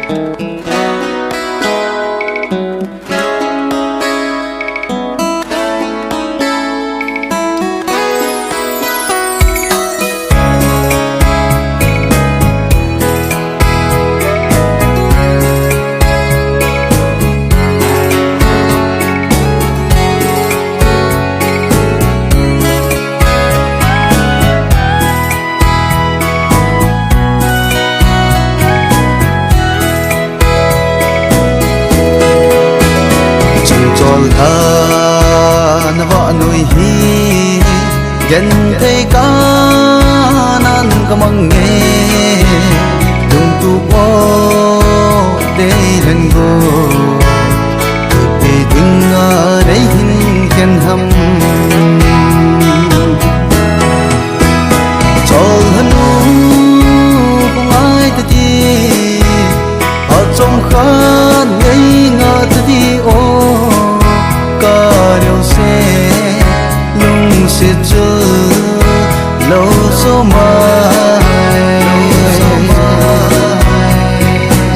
Cholhanu vợ nuôi hi gen tây cá nan kamang nghe dung tu po tây lên go bị tình ở đây hin khen hâm Cholhanu không ai tự đi ở trong khăn ngây ngờ tự đi ô sẽ chờ lâu số mai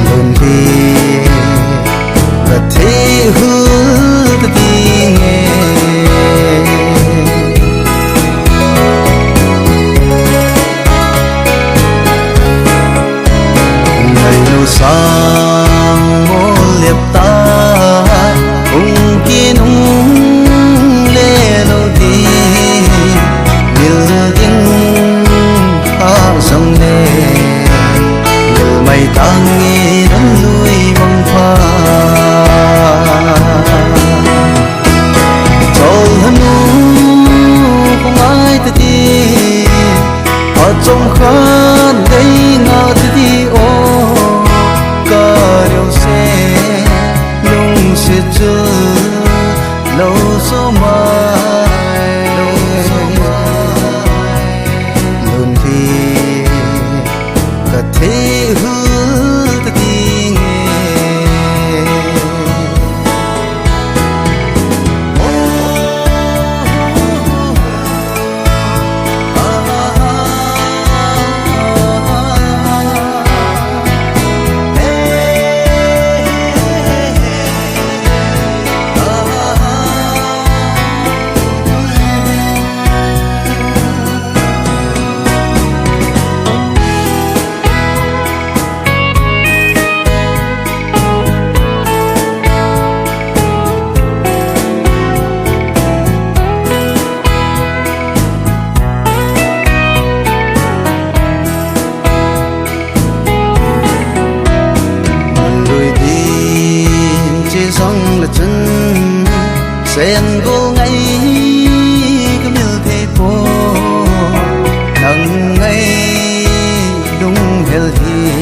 luôn đi và thế hứa ta đi nghe ngày lâu sang mô liệp ta ung kia nung lê lâu đi sông nè người mày ta nghe đến nuôi băng pha Cholhanu không ai tự đi ở trong khăn đây ngờ tự đi ô cả điều xe nhung sẽ chờ lâu số mai luôn thì thế hứa ta đi nghe sen cô ngay cứ miêu thế phố nắng ngay đúng hel hi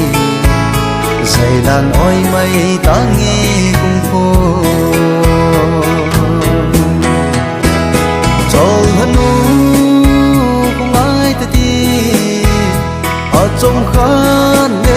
dày đàn oi mây ta nghe cùng phố Cholhanu không ai ta đi ở trong khăn